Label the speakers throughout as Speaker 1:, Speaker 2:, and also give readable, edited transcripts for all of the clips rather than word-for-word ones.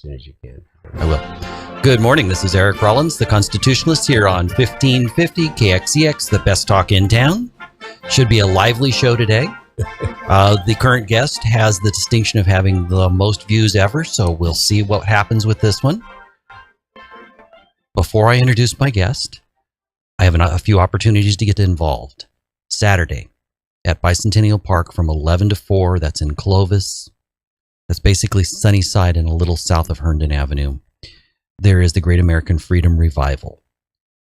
Speaker 1: soon as you can.
Speaker 2: I will. Good morning. This is Eric Rollins, the Constitutionalist, here on 1550 KXEX, the best talk in town. Should be a lively show today. The current guest has the distinction of having the most views ever, so we'll see what happens with this one. Before I introduce my guest, I have a few opportunities to get involved. Saturday at Bicentennial Park from 11 to 4. That's in Clovis. That's basically Sunnyside and a little south of Herndon Avenue. There is the Great American Freedom Revival.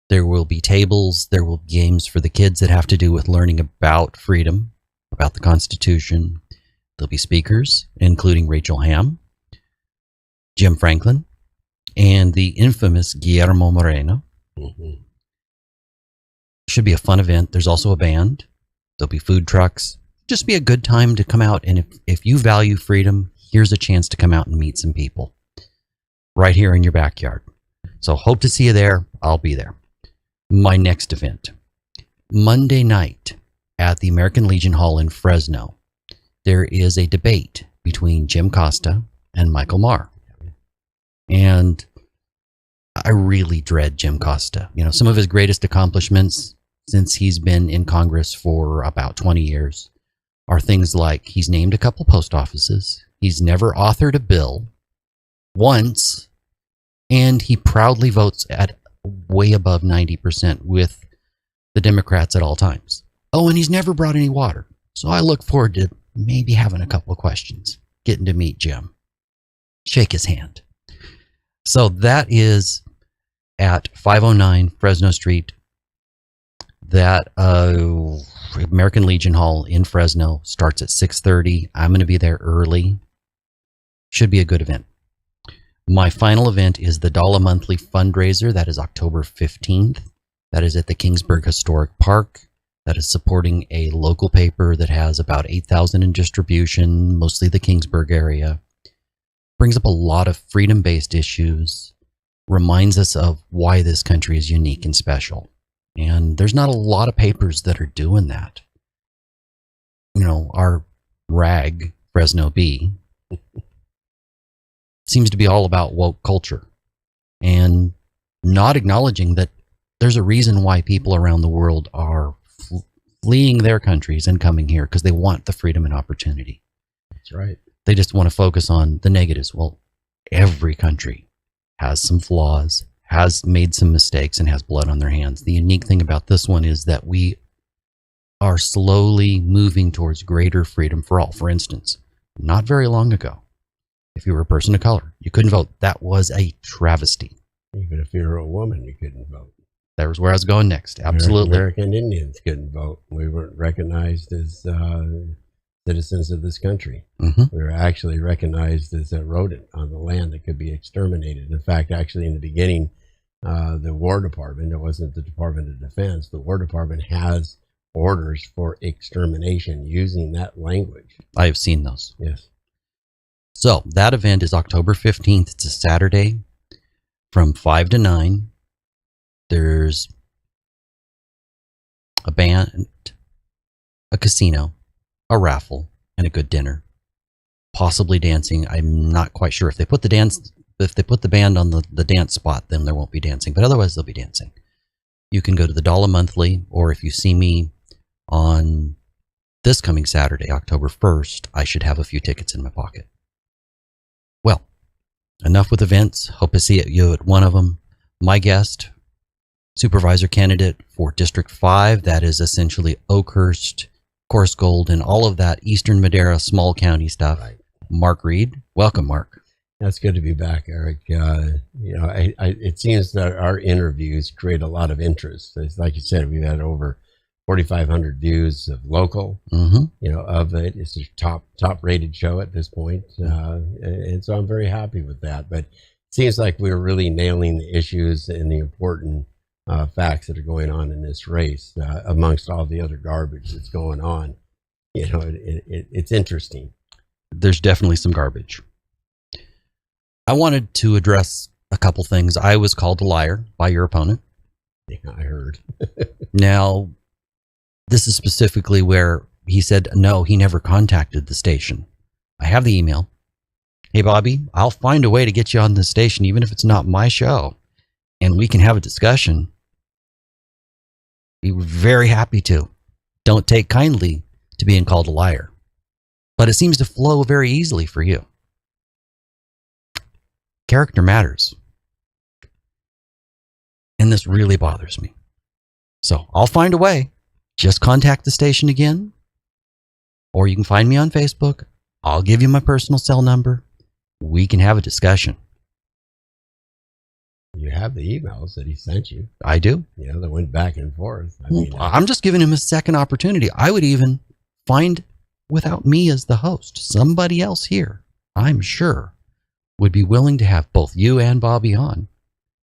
Speaker 2: There will be tables. There will be games for the kids that have to do with learning about freedom, about the Constitution. There'll be speakers, including Rachel Hamm, Jim Franklin, and the infamous Guillermo Moreno.
Speaker 1: Mm-hmm.
Speaker 2: Should be a fun event. There's also a band. There'll be food trucks. Just be a good time to come out. And if you value freedom, here's a chance to come out and meet some people right here in your backyard. So hope to see you there. I'll be there. My next event, Monday night at the American Legion Hall in Fresno, there is a debate between Jim Costa and Michael Maher. And I really dread Jim Costa. You know, some of his greatest accomplishments since he's been in Congress for about 20 years are things like he's named a couple post offices, he's never authored a bill once, and he proudly votes at way above 90% with the Democrats at all times. Oh, and he's never brought any water. So I look forward to maybe having a couple of questions, getting to meet Jim, shake his hand. So that is at 509 Fresno Street. That American Legion Hall in Fresno starts at 6:30. I'm going to be there early. Should be a good event. My final event is the Dollar Monthly fundraiser. That is October 15th. That is at the Kingsburg Historic Park. That is supporting a local paper that has about 8,000 in distribution, mostly the Kingsburg area. Brings up a lot of freedom-based issues. Reminds us of why this country is unique and special. And there's not a lot of papers that are doing that. You know, our rag, Fresno Bee, seems to be all about woke culture and not acknowledging that there's a reason why people around the world are fleeing their countries and coming here because they want the freedom and opportunity.
Speaker 1: That's right.
Speaker 2: They just want to focus on the negatives. Well, every country has some flaws, has made some mistakes, and has blood on their hands. The unique thing about this one is that we are slowly moving towards greater freedom for all. For instance, not very long ago, if you were a person of color, you couldn't vote. That was a travesty.
Speaker 1: Even if you were a woman, you couldn't vote.
Speaker 2: That was where I was going next. Absolutely.
Speaker 1: American Indians couldn't vote. We weren't recognized as citizens of this country.
Speaker 2: Mm-hmm.
Speaker 1: We were actually recognized as a rodent on the land that could be exterminated. In fact, actually in the beginning, the War Department, it wasn't the Department of Defense, the War Department has orders for extermination using that language.
Speaker 2: I have seen those.
Speaker 1: Yes.
Speaker 2: So that event is October 15th. It's a Saturday from 5 to 9. There's a band, a casino, a raffle, and a good dinner. Possibly dancing. I'm not quite sure. If they put the band on the dance spot, then there won't be dancing. But otherwise, they'll be dancing. You can go to the Dollar Monthly, or if you see me on this coming Saturday, October 1st, I should have a few tickets in my pocket. Well, enough with events. Hope to see you at one of them. My guest, Supervisor candidate for District 5, that is essentially Oakhurst, Coarse Gold, and all of that Eastern Madera small county stuff.
Speaker 1: Right.
Speaker 2: Mark Reed. Welcome, Mark.
Speaker 1: That's good to be back, Eric. It seems that our interviews create a lot of interest. It's like you said, we've had over 4,500 views of local, of it. It's a top rated show at this point. And so I'm very happy with that. But it seems like we're really nailing the issues and the important facts that are going on in this race amongst all the other garbage that's going on. It's interesting.
Speaker 2: There's definitely some garbage. I wanted to address a couple things. I was called a liar by your opponent.
Speaker 1: Yeah, I heard.
Speaker 2: Now, this is specifically where he said, no, he never contacted the station. I have the email. hey, Bobby, I'll find a way to get you on the station, even if it's not my show, and we can have a discussion, be very happy to. Don't take kindly to being called a liar. But it seems to flow very easily for you. Character matters. And this really bothers me. So I'll find a way. Just contact the station again. Or you can find me on Facebook. I'll give you my personal cell number. We can have a discussion.
Speaker 1: You have the emails that he sent you.
Speaker 2: I do.
Speaker 1: Yeah, that went back and forth.
Speaker 2: I'm just giving him a second opportunity. I would even find, without me as the host, somebody else here, I'm sure, would be willing to have both you and Bobby on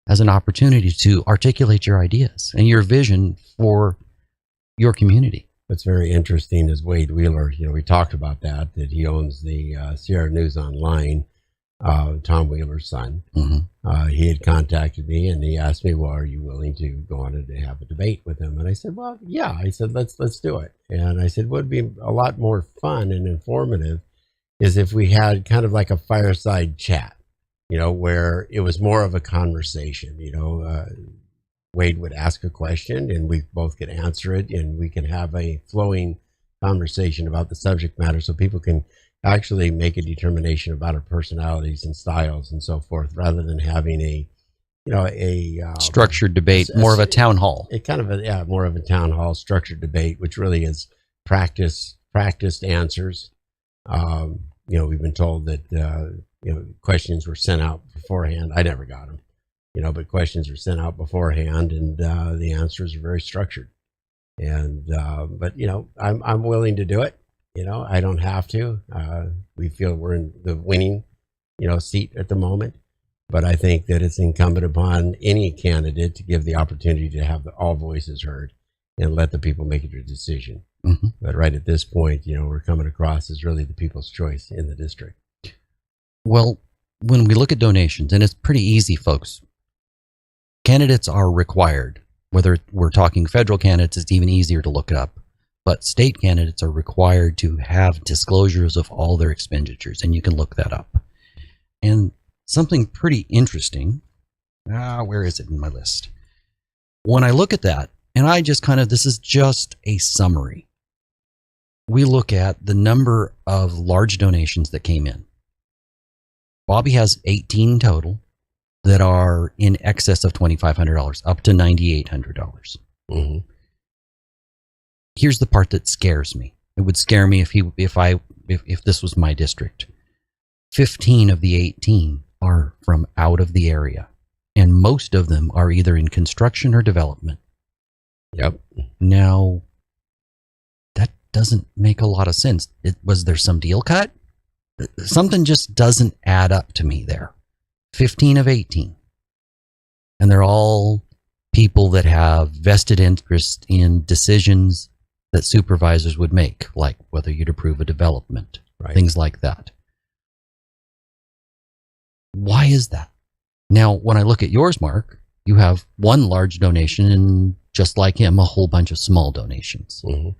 Speaker 2: as an opportunity to articulate your ideas and your vision for your community.
Speaker 1: What's very interesting is Wade Wheeler. We talked about that he owns the Sierra News Online, Tom Wheeler's son. Mm-hmm. He had contacted me and he asked me, well, are you willing to go on and have a debate with him? And I said, well, yeah. I said, let's do it. And I said, what would be a lot more fun and informative is if we had kind of like a fireside chat, where it was more of a conversation. Wade would ask a question and we both could answer it, and we can have a flowing conversation about the subject matter so people can actually make a determination about our personalities and styles and so forth, rather than having a
Speaker 2: structured debate, more of a town hall.
Speaker 1: More of a town hall structured debate, which really is practiced answers. We've been told that questions were sent out beforehand. I never got them, but questions were sent out beforehand, and the answers are very structured. And but I'm willing to do it. I don't have to. We feel we're in the winning, seat at the moment. But I think that it's incumbent upon any candidate to give the opportunity to have all voices heard and let the people make a decision. Mm-hmm. But right at this point, we're coming across as really the people's choice in the district.
Speaker 2: Well, when we look at donations, and it's pretty easy, folks, candidates are required. Whether we're talking federal candidates, it's even easier to look it up. But state candidates are required to have disclosures of all their expenditures, and you can look that up. And something pretty interesting, where is it in my list? When I look at that, and I just this is just a summary. We look at the number of large donations that came in. Bobby has 18 total that are in excess of $2,500, up to $9,800. Mm-hmm. Here's the part that scares me. It would scare me if this was my district. 15 of the 18 are from out of the area, and most of them are either in construction or development.
Speaker 1: Yep.
Speaker 2: Now, that doesn't make a lot of sense. Was there some deal cut? Something just doesn't add up to me there. 15 of 18. And they're all people that have vested interest in decisions that supervisors would make, like whether you'd approve a development, right, things like that. Why is that? Now, when I look at yours, Mark, you have one large donation and, just like him, a whole bunch of small donations. Mm-hmm.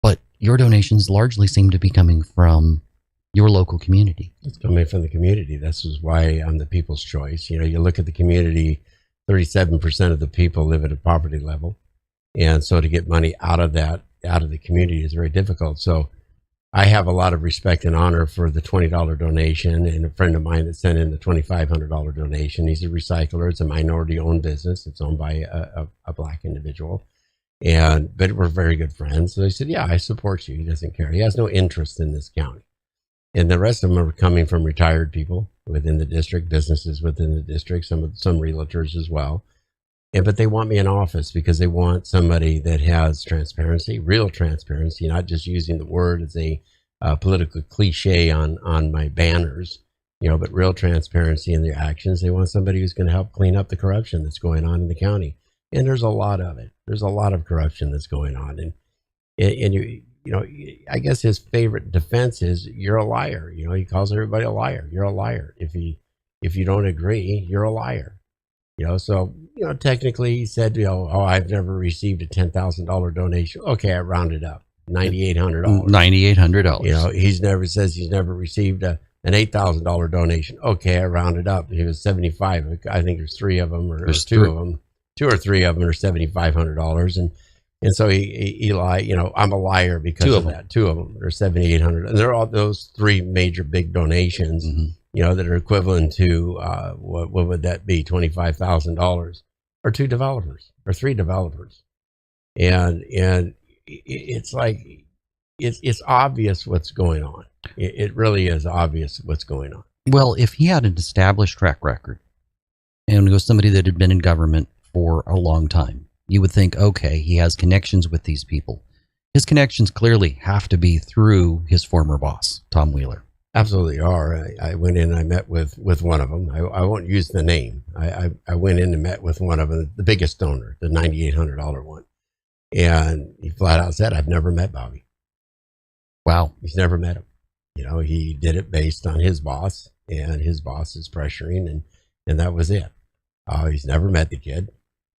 Speaker 2: But your donations largely seem to be coming from your local community.
Speaker 1: It's coming from the community. This is why I'm the people's choice. You look at the community, 37% of the people live at a poverty level. And so to get money out of the community is very difficult. So I have a lot of respect and honor for the $20 donation, and a friend of mine that sent in the $2,500 donation. He's a recycler. It's a minority-owned business. It's owned by a black individual. But we're very good friends. So he said, yeah, I support you. He doesn't care. He has no interest in this county. And the rest of them are coming from retired people within the district, businesses within the district, some realtors as well. But they want me in office because they want somebody that has transparency, real transparency, not just using the word as a political cliche on my banners, but real transparency in their actions. They want somebody who's going to help clean up the corruption that's going on in the county. And there's a lot of it. There's a lot of corruption that's going on. And I guess his favorite defense is, you're a liar. He calls everybody a liar. You're a liar. If you don't agree, you're a liar. So technically he said, I've never received a $10,000 donation. Okay, I rounded up $9,800.
Speaker 2: $9,800.
Speaker 1: He says he's never received a an $8,000 donation. Okay, I rounded up. He was 75. I think there's three of them, or two of them. Two or three of them are $7,500, and so he lied. You know, I'm a liar because of that. Two of them are $7,800, and they're all those three major big donations. You know, that are equivalent to what would that be? $25,000, or two developers, or three developers, and it's like it's obvious what's going on. It really is obvious what's going on.
Speaker 2: Well, if he had an established track record and it was somebody that had been in government for a long time, you would think, okay, he has connections with these people. His connections clearly have to be through his former boss, Tom Wheeler.
Speaker 1: Absolutely are. I went in and I met with one of them. I won't use the name. I went in and met with one of them, the biggest donor, the $9,800 one. And he flat out said, I've never met Bobby.
Speaker 2: Wow.
Speaker 1: He's never met him. You know, he did it based on his boss, and his boss is pressuring, and that was it. He's never met the kid,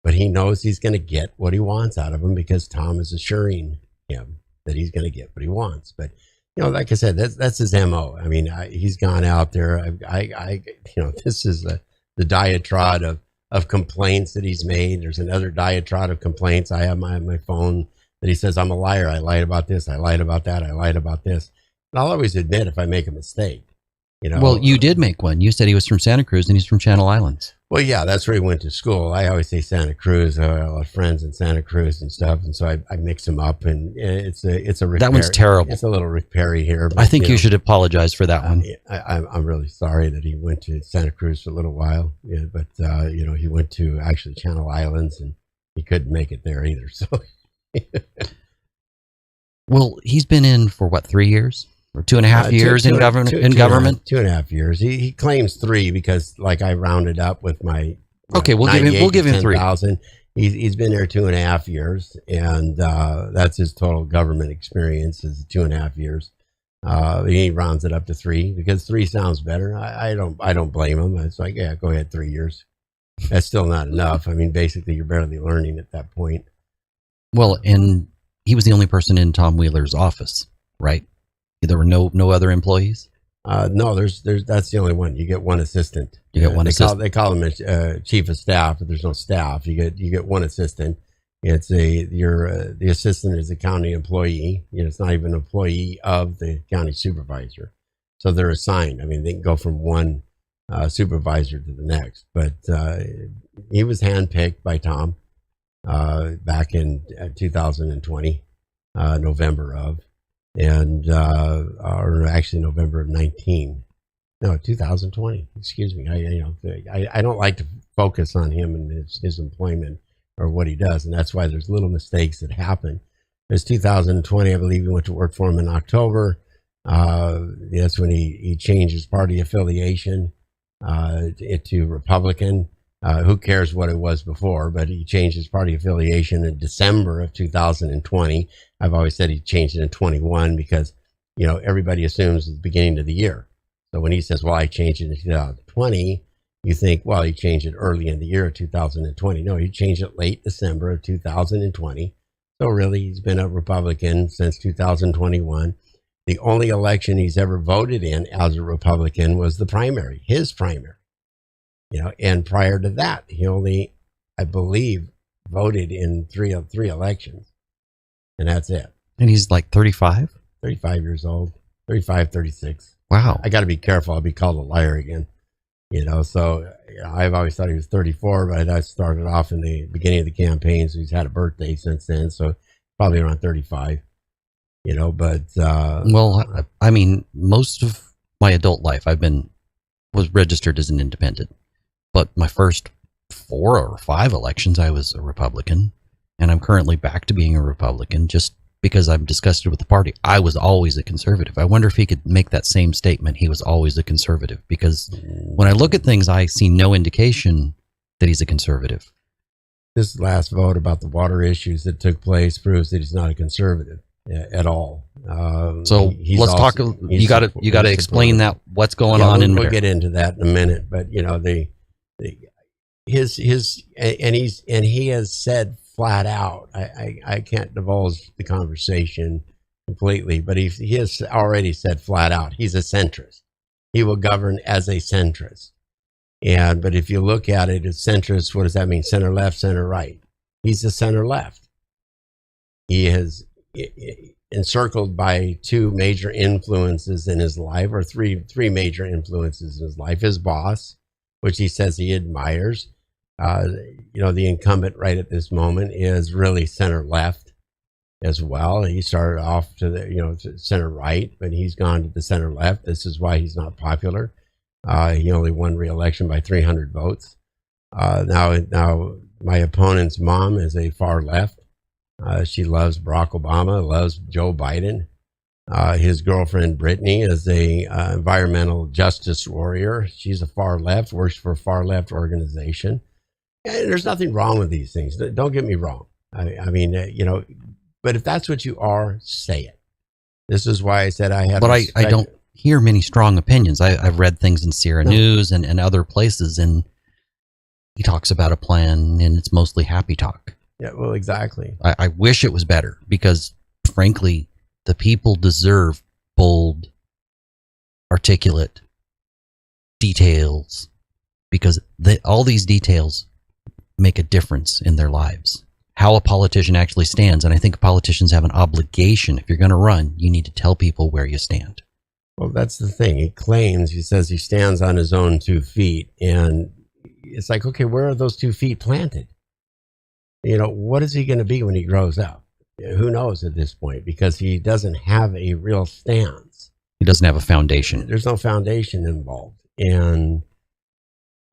Speaker 1: but he knows he's going to get what he wants out of him because Tom is assuring him that he's going to get what he wants. But, you know, like I said, that's his MO. I mean, he's gone out there. This is the diatribe of complaints that he's made. There's another diatribe of complaints. I have my phone that he says, I'm a liar. I lied about this. I lied about that. I lied about this. And I'll always admit if I make a mistake. You know,
Speaker 2: well, you did make one. You said he was from Santa Cruz and he's from Channel Islands.
Speaker 1: Well, yeah, that's where he went to school. I always say Santa Cruz. I have a lot of friends in Santa Cruz and stuff, and so I mix them up. And it's a Rick
Speaker 2: that one's
Speaker 1: Perry.
Speaker 2: terrible.
Speaker 1: It's a little Rick Perry here. But,
Speaker 2: I think you should apologize for that one.
Speaker 1: I'm really sorry that he went to Santa Cruz for a little while. Yeah, but you know, he went to actually Channel Islands, and he couldn't make it there either. So,
Speaker 2: well, he's been in for what, 3 years? Or 2.5 years in government?
Speaker 1: 2.5 years. He claims 3 because, like, I rounded up with my.
Speaker 2: Okay, we'll give him 3.
Speaker 1: He's been there 2.5 years, and that's his total government experience is 2.5 years. He rounds it up to 3 because 3 sounds better. I don't blame him. It's like, yeah, go ahead, 3 years. That's still not enough. I mean, basically, you're barely learning at that point.
Speaker 2: Well, and he was the only person in Tom Wheeler's office, right? There were no other employees?
Speaker 1: No, there's that's the only one. You get one assistant.
Speaker 2: You get one assistant.
Speaker 1: They call him a chief of staff, but there's no staff. You get one assistant. It's the assistant is a county employee. You know, it's not even an employee of the county supervisor. So they're assigned. I mean, they can go from one supervisor to the next. But he was handpicked by Tom back in 2020, November of. And or actually November of 2020. Excuse me. I don't like to focus on him and his employment or what he does, and that's why there's little mistakes that happen. There's 2020, I believe he went to work for him in October. That's when he changed his party affiliation to Republican. Who cares what it was before, but he changed his party affiliation in December of 2020. I've always said he changed it in 21 because, you know, everybody assumes it's the beginning of the year. So when he says, well, I changed it in 2020, you think, well, he changed it early in the year of 2020. No, he changed it late December of 2020. So really, he's been a Republican since 2021. The only election he's ever voted in as a Republican was the primary, his primary. You know, and prior to that, he only, I believe, voted in three elections, and that's it.
Speaker 2: And he's like 35?
Speaker 1: 35 years old, 35, 36.
Speaker 2: Wow.
Speaker 1: I got to be careful. I'll be called a liar again. You know, so I've always thought he was 34, but that started off in the beginning of the campaign, so he's had a birthday since then, so probably around 35. You know, but...
Speaker 2: well, I mean, most of my adult life, was registered as an independent. But my first 4 or 5 elections, I was a Republican, and I'm currently back to being a Republican just because I'm disgusted with the party. I was always a conservative. I wonder if he could make that same statement. He was always a conservative, because when I look at things, I see no indication that he's a conservative.
Speaker 1: This last vote about the water issues that took place proves that he's not a conservative at all.
Speaker 2: So let's talk. You got to explain that. What's going on in there?
Speaker 1: We'll get into that in a minute. But you know, he has said flat out. I can't divulge the conversation completely, but he has already said flat out he's a centrist. he will govern as a centrist. But if you look at it as centrist, what does that mean? Center left, center right. He's a center left. He is encircled by two major influences in his life, or three major influences in his life. His boss, which he says he admires. The incumbent right at this moment is really center left as well. He started off to the center right, but he's gone to the center left. This is why he's not popular. He only won re-election by 300 votes. Now my opponent's mom is a far left. She loves Barack Obama, loves Joe Biden. His girlfriend Brittany is a environmental justice warrior. She's a far left, works for a far left organization. And there's nothing wrong with these things. Don't get me wrong. I mean, but if that's what you are, say it. This is why I said I had.
Speaker 2: But I don't hear many strong opinions. I've read things in Sierra News and other places, and he talks about a plan, and it's mostly happy talk.
Speaker 1: Yeah, well, exactly.
Speaker 2: I wish it was better because, frankly, the people deserve bold, articulate details, because all these details make a difference in their lives. How a politician actually stands, and I think politicians have an obligation. If you're going to run, you need to tell people where you stand.
Speaker 1: Well, that's the thing. He says he stands on his own 2 feet, and it's like, okay, where are those 2 feet planted? What is he going to be when he grows up? Who knows at this point, because he doesn't have a real stance.
Speaker 2: He doesn't have a foundation.
Speaker 1: There's no foundation involved. And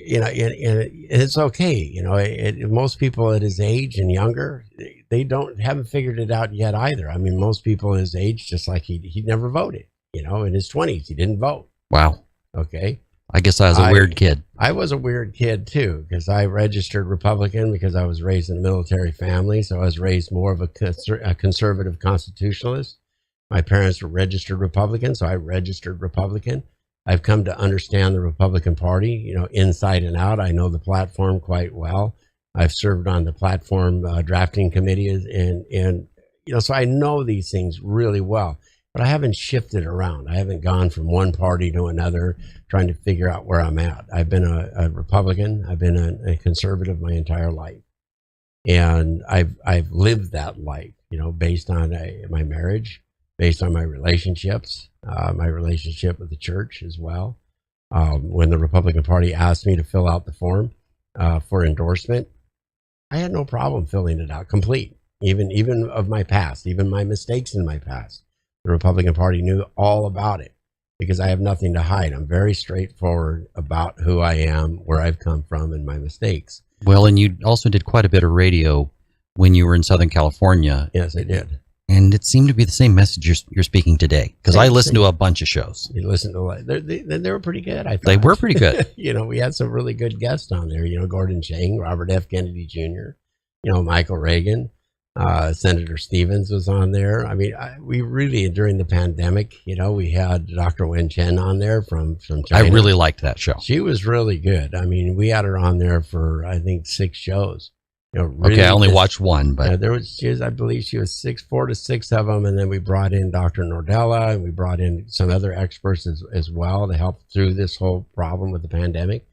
Speaker 1: it's okay. Most people at his age and younger, they haven't figured it out yet either. I mean, most people his age, just like he never voted. In his 20s, he didn't vote.
Speaker 2: Wow.
Speaker 1: Okay.
Speaker 2: I guess I was a weird kid.
Speaker 1: I was a weird kid too, because I registered Republican because I was raised in a military family. So I was raised more of a conservative constitutionalist. My parents were registered Republican, so I registered Republican. I've come to understand the Republican Party, inside and out. I know the platform quite well. I've served on the platform drafting committee, and so I know these things really well. But I haven't shifted around. I haven't gone from one party to another trying to figure out where I'm at. I've been a Republican. I've been a conservative my entire life. And I've lived that life, based on my marriage, based on my relationships, my relationship with the church as well. When the Republican Party asked me to fill out the form for endorsement, I had no problem filling it out complete, even of my past, even my mistakes in my past. The Republican Party knew all about it because I have nothing to hide. I'm very straightforward about who I am, where I've come from, and my mistakes.
Speaker 2: Well, and you also did quite a bit of radio when you were in Southern California.
Speaker 1: Yes, I did.
Speaker 2: And it seemed to be the same message you're speaking today, because I listened to a bunch of shows.
Speaker 1: You listened to they were pretty good, I thought.
Speaker 2: They were pretty good.
Speaker 1: We had some really good guests on there. Gordon Chang, Robert F. Kennedy Jr., Michael Reagan. Senator Stevens was on there. I mean, we really, during the pandemic, we had Dr. Wen Chen on there from China.
Speaker 2: I really liked that show.
Speaker 1: She was really good. I mean, we had her on there for, I think, 6 shows.
Speaker 2: Really okay, I only watched one, but
Speaker 1: I believe she was 4 to 6 of them, and then we brought in Dr. Nordella, and we brought in some other experts as well to help through this whole problem with the pandemic.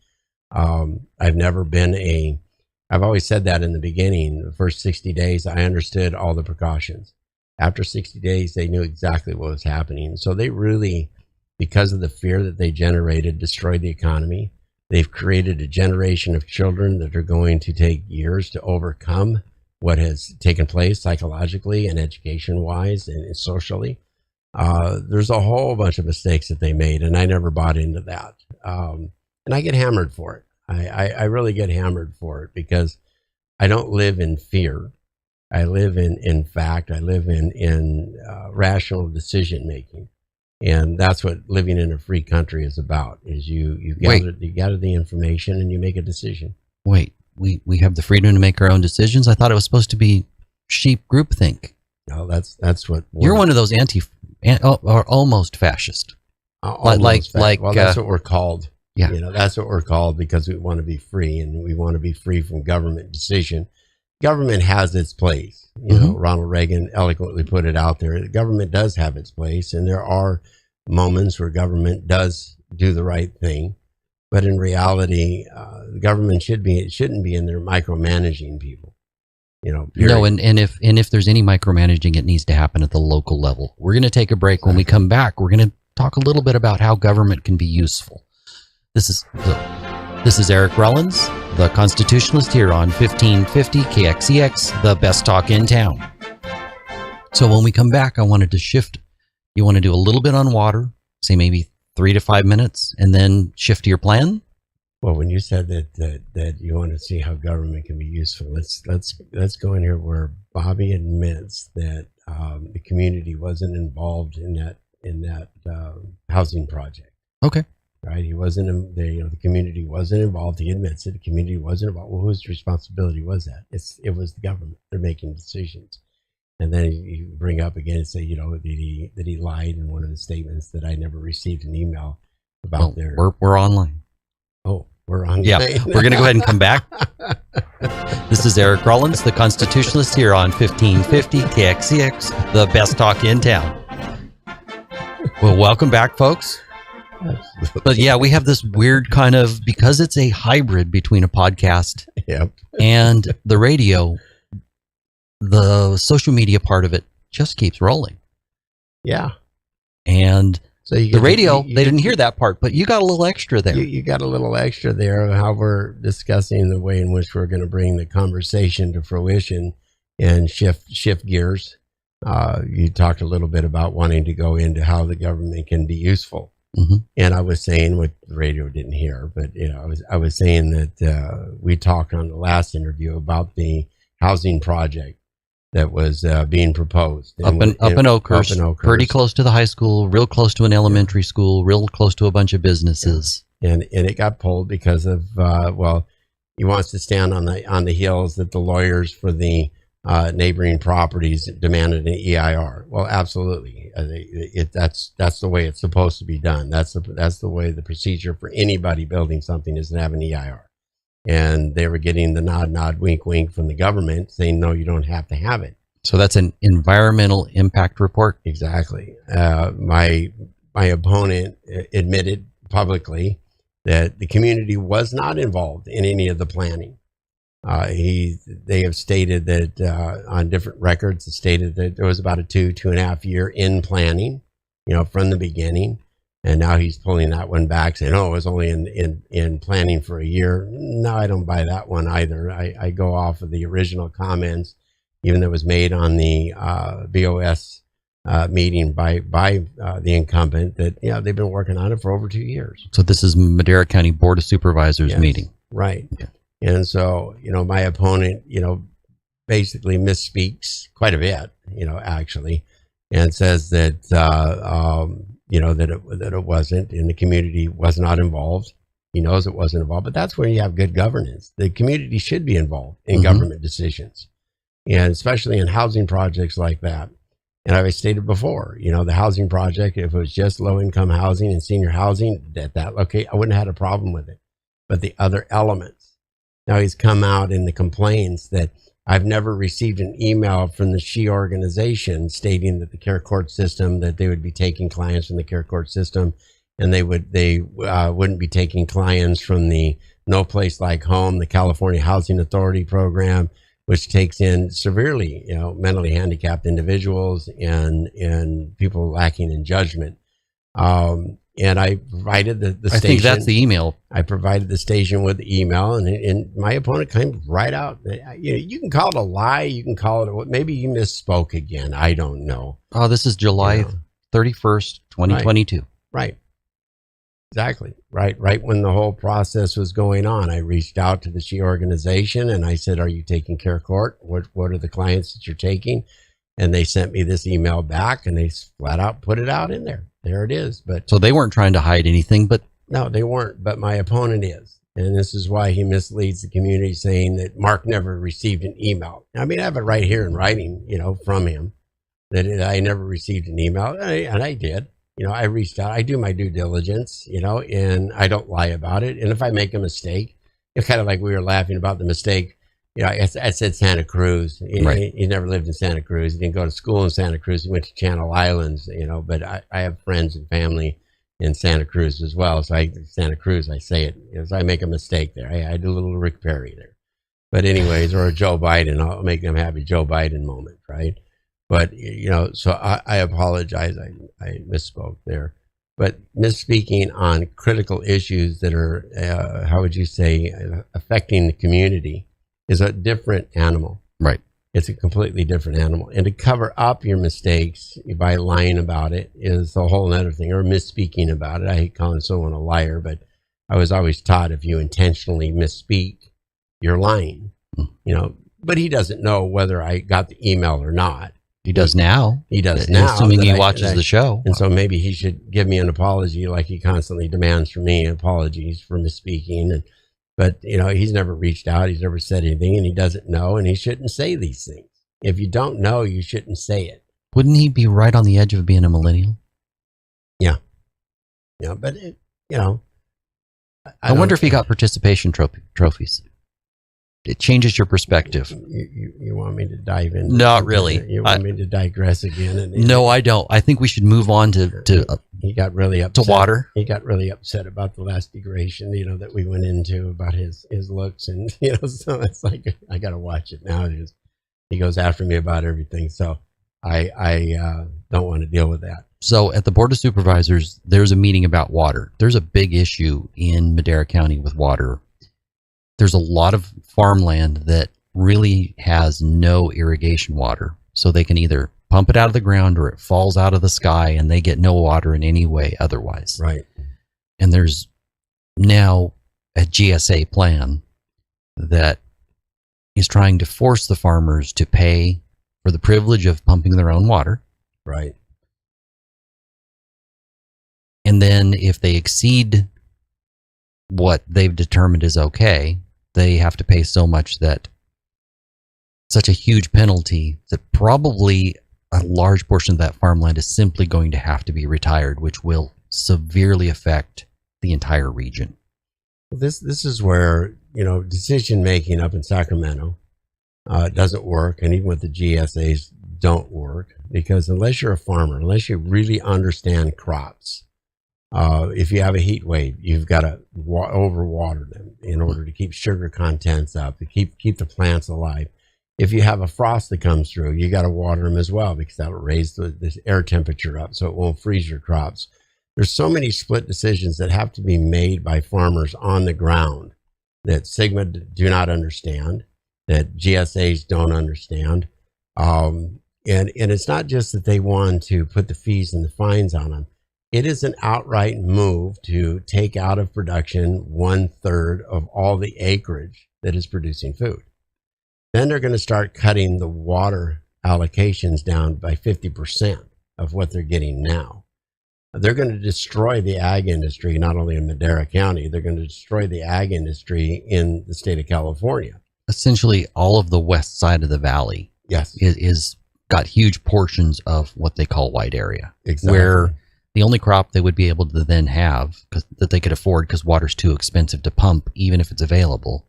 Speaker 1: I've always said that in the beginning. The first 60 days, I understood all the precautions. After 60 days, they knew exactly what was happening. So they really, because of the fear that they generated, destroyed the economy. They've created a generation of children that are going to take years to overcome what has taken place psychologically and education-wise and socially. There's a whole bunch of mistakes that they made, and I never bought into that. And I get hammered for it. I really get hammered for it because I don't live in fear. I live in fact. I live in rational decision making, and that's what living in a free country is about. Is you gather the information and you make a decision.
Speaker 2: Wait, we have the freedom to make our own decisions? I thought it was supposed to be sheep groupthink.
Speaker 1: No, that's what
Speaker 2: you're one of those or almost fascist.
Speaker 1: Well, that's what we're called. Yeah, that's what we're called because we want to be free, and we want to be free from government decision. Government has its place. Ronald Reagan eloquently put it out there. The government does have its place, and there are moments where government does do the right thing. But in reality, the government shouldn't be in there micromanaging people. Period.
Speaker 2: No, and if there's any micromanaging, it needs to happen at the local level. We're going to take a break. When we come back, we're going to talk a little bit about how government can be useful. This is Eric Rollins, the Constitutionalist, here on 1550 KXEX, the best talk in town. So when we come back, I wanted to shift. You want to do a little bit on water, say maybe 3 to 5 minutes, and then shift to your plan?
Speaker 1: Well, when you said that you want to see how government can be useful, let's go in here where Bobby admits that the community wasn't involved in that housing project.
Speaker 2: Okay.
Speaker 1: Right? He wasn't. The community wasn't involved. He admits it. The community wasn't involved. Well, whose responsibility was that? It was the government. They're making decisions. And then you bring up again and say, that he lied in one of the statements that I never received an email about their.
Speaker 2: We're online.
Speaker 1: Oh, we're on.
Speaker 2: Yeah, we're going to go ahead and come back. This is Eric Rollins, the Constitutionalist, here on 1550 KXEX, the best talk in town. Well, welcome back, folks. But yeah, we have this weird kind of, because it's a hybrid between a podcast and the radio, the social media part of it just keeps rolling.
Speaker 1: Yeah.
Speaker 2: And so the radio, they didn't hear that part, but you got a little extra there.
Speaker 1: You got a little extra there of how we're discussing the way in which we're going to bring the conversation to fruition and shift gears. You talked a little bit about wanting to go into how the government can be useful. Mm-hmm. And I was saying what the radio didn't hear, but I was saying that we talked on the last interview about the housing project that was being proposed
Speaker 2: up in Oakhurst, pretty close to the high school, real close to an elementary school, real close to a bunch of businesses.
Speaker 1: And it got pulled because of he wants to stand on the hills that the lawyers for the neighboring properties demanded an EIR. Well, absolutely, that's the way it's supposed to be done. That's the way the procedure for anybody building something is to have an EIR. And they were getting the nod, wink, wink from the government saying, no, you don't have to have it.
Speaker 2: So that's an environmental impact report?
Speaker 1: Exactly. My opponent admitted publicly that the community was not involved in any of the planning. They have stated that on different records, it stated that there was about a 2.5 year in planning, from the beginning. And now he's pulling that one back, saying, "Oh, it was only in planning for a year." No, I don't buy that one either. I go off of the original comments, even that was made on the BOS meeting by the incumbent, that they've been working on it for over 2 years.
Speaker 2: So this is Madera County Board of Supervisors meeting,
Speaker 1: right? Yeah. And so my opponent, basically misspeaks quite a bit, actually, and says that. That it wasn't, and the community was not involved. He knows it wasn't involved, but that's where you have good governance. The community should be involved in government decisions, and especially in housing projects like that. And I've stated before, the housing project, if it was just low-income housing and senior housing at that location, I wouldn't have had a problem with it. But the other elements, now he's come out in the complaints that I've never received an email from the SHE organization stating that the care court system, that they would be taking clients from the care court system, and they wouldn't be taking clients from the No Place Like Home, the California Housing Authority program, which takes in severely, mentally handicapped individuals and people lacking in judgment. And I provided the station. I think
Speaker 2: that's the email.
Speaker 1: I provided the station with the email, and my opponent came right out. You can call it a lie. You can call it maybe you misspoke again. I don't know.
Speaker 2: Oh, this is July 31st, 2022.
Speaker 1: Right. Exactly. Right when the whole process was going on, I reached out to the SHE organization and I said, "Are you taking care court? What are the clients that you're taking?" And they sent me this email back, and they flat out put it out in there. There it is. But
Speaker 2: so they weren't trying to hide anything, but
Speaker 1: no, they weren't. But my opponent is, and this is why he misleads the community, saying that Mark never received an email. I mean, I have it right here in writing, from him, that I never received an email, and I did. I reached out. I do my due diligence, and I don't lie about it. And if I make a mistake, it's kind of like we were laughing about the mistake. I said Santa Cruz. He never lived in Santa Cruz. He didn't go to school in Santa Cruz. He went to Channel Islands, but I have friends and family in Santa Cruz as well. So Santa Cruz, I say it as I make a mistake there. I do a little Rick Perry there. But anyways, or a Joe Biden, I'll make them have a Joe Biden moment, right? But, so I apologize. I misspoke there. But misspeaking on critical issues that are, how would you say, affecting the community is a different animal.
Speaker 2: Right.
Speaker 1: It's a completely different animal. And to cover up your mistakes by lying about it is a whole other thing, or misspeaking about it. I hate calling someone a liar, but I was always taught if you intentionally misspeak, you're lying. But he doesn't know whether I got the email or not.
Speaker 2: He does now.
Speaker 1: He does now.
Speaker 2: Assuming he watches the show.
Speaker 1: And so maybe he should give me an apology like he constantly demands from me, apologies for misspeaking. But he's never reached out. He's never said anything, and he doesn't know, and he shouldn't say these things. If you don't know, you shouldn't say it.
Speaker 2: Wouldn't he be right on the edge of being a millennial?
Speaker 1: Yeah. But,
Speaker 2: I wonder if he got participation trophies. It changes your perspective.
Speaker 1: You want me to dive in?
Speaker 2: Not really.
Speaker 1: You want me to digress again?
Speaker 2: No, I don't. I think we should move on to
Speaker 1: he got really upset.
Speaker 2: To water.
Speaker 1: He got really upset about the last degradation, that we went into about his looks, and so it's like I got to watch it now. He goes after me about everything, so I don't want to deal with that.
Speaker 2: So at the Board of Supervisors, there's a meeting about water. There's a big issue in Madera County with water. There's a lot of farmland that really has no irrigation water. So they can either pump it out of the ground or it falls out of the sky and they get no water in any way otherwise.
Speaker 1: Right.
Speaker 2: And there's now a GSA plan that is trying to force the farmers to pay for the privilege of pumping their own water.
Speaker 1: Right.
Speaker 2: And then if they exceed what they've determined is okay, they have to pay such a huge penalty that probably a large portion of that farmland is simply going to have to be retired, which will severely affect the entire region.
Speaker 1: This is where, decision making up in Sacramento doesn't work, and even with the GSAs don't work, because unless you're a farmer, unless you really understand crops, if you have a heat wave, you've got to overwater them in order to keep sugar contents up, to keep the plants alive. If you have a frost that comes through, you got to water them as well, because that will raise the air temperature up so it won't freeze your crops. There's so many split decisions that have to be made by farmers on the ground that Sigma do not understand, that GSAs don't understand. And it's not just that they want to put the fees and the fines on them. It is an outright move to take out of production 1/3 of all the acreage that is producing food. Then they're going to start cutting the water allocations down by 50% of what they're getting now. They're going to destroy the ag industry, not only in Madera County, they're going to destroy the ag industry in the state of California.
Speaker 2: Essentially, all of the west side of the valley is got huge portions of what they call white area.
Speaker 1: Exactly.
Speaker 2: Where the only crop they would be able to then have, that they could afford because water's too expensive to pump, even if it's available,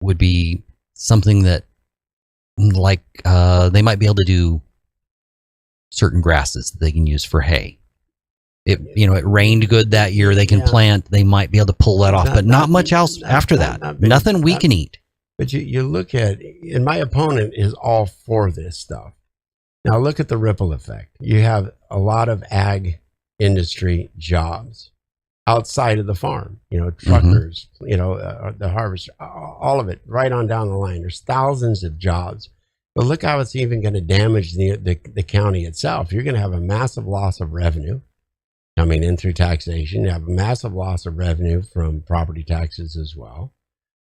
Speaker 2: would be something that, like, they might be able to do certain grasses that they can use for hay. It rained good that year. They can plant. They might be able to pull that off, but not much else after that. Nothing we can eat.
Speaker 1: But you look at, and my opponent is all for this stuff. Now look at the ripple effect. You have a lot of ag industry jobs outside of the farm, truckers, the harvester, all of it, right on down the line. There's thousands of jobs. But look how it's even going to damage the county itself. You're going to have a massive loss of revenue coming in through taxation. You have a massive loss of revenue from property taxes as well.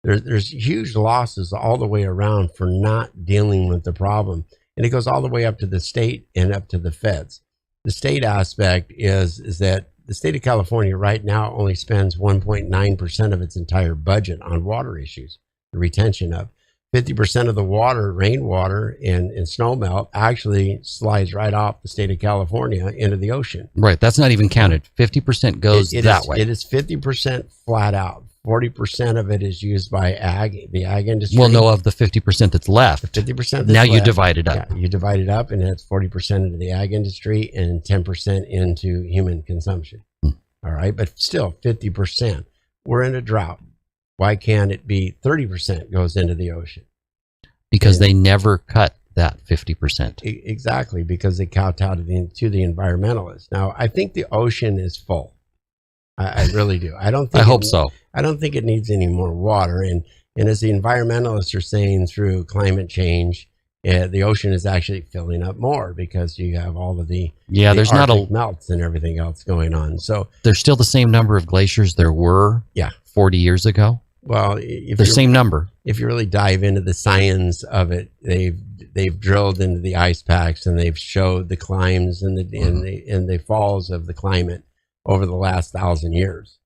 Speaker 1: There's huge losses all the way around for not dealing with the problem. And it goes all the way up to the state and up to the feds. The state aspect is that the state of California right now only spends 1.9% of its entire budget on water issues, the retention of. 50% of the water, rainwater and snowmelt actually slides right off the state of California into the ocean.
Speaker 2: Right. That's not even counted. 50% goes that way.
Speaker 1: It is 50% flat out. 40% of it is used by the ag industry.
Speaker 2: Well, no, of the 50% that's left.
Speaker 1: 50%
Speaker 2: now you divide it up.
Speaker 1: Yeah, you divide it up, and that's 40% into the ag industry and 10% into human consumption. All right, but still 50%. We're in a drought. Why can't it be 30% goes into the ocean?
Speaker 2: Because they never cut that 50%.
Speaker 1: Exactly, because they kowtowed to the environmentalists. Now, I think the ocean is full. I really do. I don't think.
Speaker 2: I hope so.
Speaker 1: I don't think it needs any more water. And as the environmentalists are saying, through climate change, the ocean is actually filling up more because you have all of the
Speaker 2: there's
Speaker 1: Arctic
Speaker 2: not a
Speaker 1: melts and everything else going on. So
Speaker 2: there's still the same number of glaciers there were 40 years ago.
Speaker 1: Well,
Speaker 2: the same number.
Speaker 1: If you really dive into the science of it, they've drilled into the ice packs and they've showed the climbs and the falls of the climate over the last 1,000 years.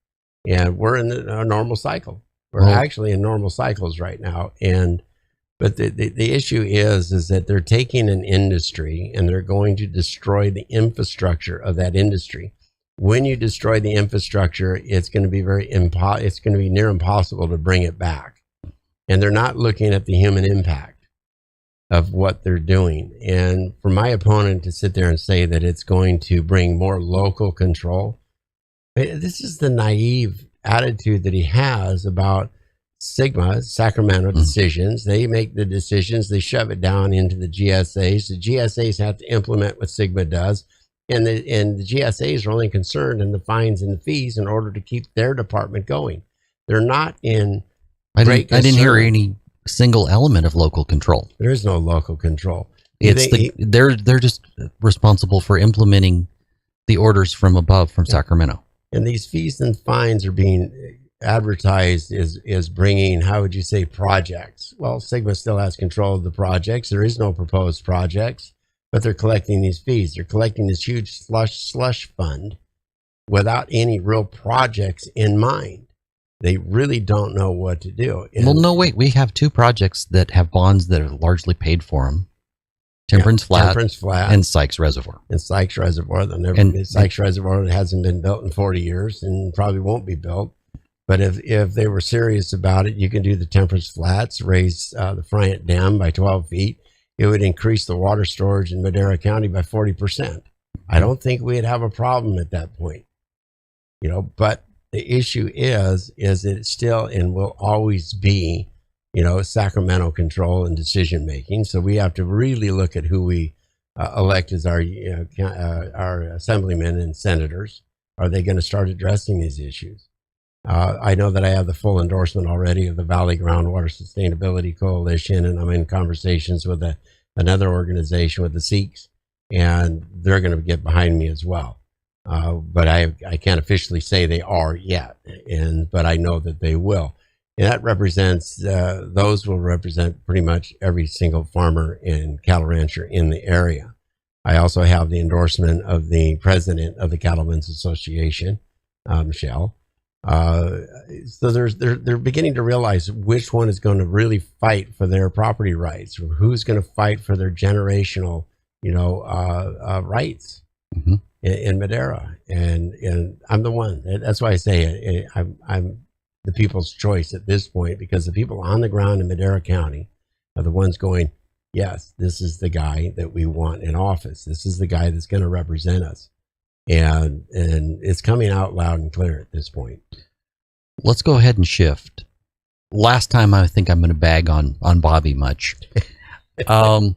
Speaker 1: And we're in a normal cycle. We're actually in normal cycles right now. But the issue is that they're taking an industry and they're going to destroy the infrastructure of that industry. When you destroy the infrastructure, it's going to be it's going to be near impossible to bring it back. And they're not looking at the human impact of what they're doing. And for my opponent to sit there and say that it's going to bring more local control, this is the naive attitude that he has about Sacramento decisions. They make the decisions, they shove it down into the GSAs. The GSAs have to implement what Sigma does. And the GSAs are only concerned in the fines and the fees in order to keep their department going. They're not in
Speaker 2: I didn't hear any single element of local control.
Speaker 1: There is no local control.
Speaker 2: They're just responsible for implementing the orders from above from Sacramento.
Speaker 1: And these fees and fines are being advertised as bringing, how would you say, projects. Well, Sigma still has control of the projects. There is no proposed projects. But they're collecting these fees. They're collecting this huge slush fund without any real projects in mind. They really don't know what to do.
Speaker 2: Well, no, wait. We have two projects that have bonds that are largely paid for them. Temperance Flat and Sykes Reservoir.
Speaker 1: And Sykes Reservoir. Sykes Reservoir hasn't been built in 40 years and probably won't be built. But if they were serious about it, you can do the Temperance Flats, raise the Friant Dam by 12 feet. It would increase the water storage in Madera County by 40%. I don't think we'd have a problem at that point, but the issue is it still and will always be, Sacramento control and decision making. So we have to really look at who we elect as our assemblymen and senators. Are they going to start addressing these issues? I know that I have the full endorsement already of the Valley Groundwater Sustainability Coalition, and I'm in conversations with another organization with the Sikhs, and they're going to get behind me as well. But I can't officially say they are yet, but I know that they will. And that represents, those will represent pretty much every single farmer and cattle rancher in the area. I also have the endorsement of the president of the Cattlemen's Association, Michelle. So they're beginning to realize which one is going to really fight for their property rights, or who's going to fight for their generational, rights in Madera. And I'm the one. That's why I say I'm the people's choice at this point, because the people on the ground in Madera County are the ones going, yes, this is the guy that we want in office. This is the guy that's going to represent us. And it's coming out loud and clear at this point.
Speaker 2: Let's go ahead and shift. Last time I think I'm going to bag on Bobby much.
Speaker 1: I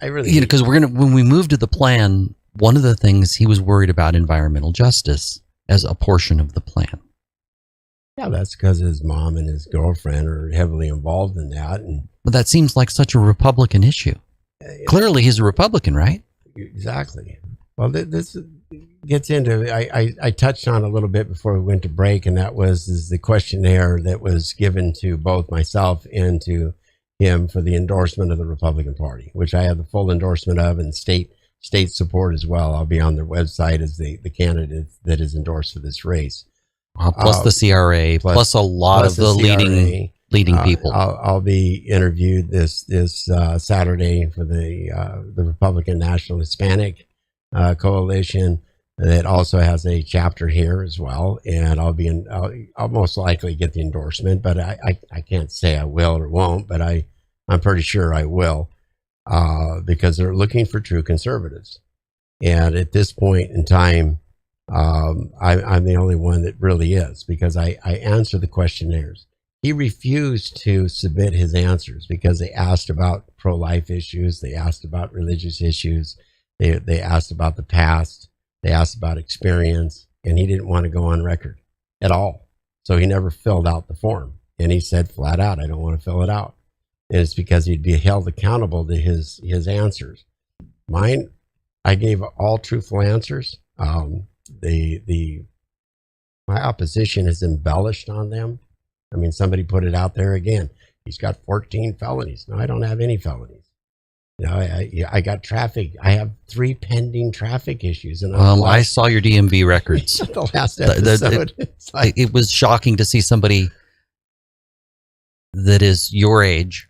Speaker 1: really
Speaker 2: because when we moved to the plan, one of the things he was worried about environmental justice as a portion of the plan.
Speaker 1: Yeah, that's because his mom and his girlfriend are heavily involved in that.
Speaker 2: But that seems like such a Republican issue. Clearly, he's a Republican, right?
Speaker 1: Exactly. Well, this gets into, I touched on a little bit before we went to break, and that was the questionnaire that was given to both myself and to him for the endorsement of the Republican Party, which I have the full endorsement of, and state support as well. I'll be on their website as the candidate that is endorsed for this race.
Speaker 2: Plus the CRA, plus a lot of the leading people.
Speaker 1: I'll be interviewed this Saturday for the Republican National Hispanic Coalition that also has a chapter here as well, and I'll most likely get the endorsement, but I can't say I will or won't, but I'm pretty sure I will, because they're looking for true conservatives. And at this point in time, I'm the only one that really is, because I answer the questionnaires. He refused to submit his answers because they asked about pro-life issues, they asked about religious issues, they asked about the past, they asked about experience, and he didn't want to go on record at all. So he never filled out the form, and he said flat out, I don't want to fill it out. And it's because he'd be held accountable to his answers. Mine, I gave all truthful answers. My opposition has embellished on them. I mean, somebody put it out there again. He's got 14 felonies. No, I don't have any felonies. You know, I got traffic. I have 3 pending traffic issues. And
Speaker 2: I saw your DMV records.
Speaker 1: The last episode.
Speaker 2: It was shocking to see somebody that is your age.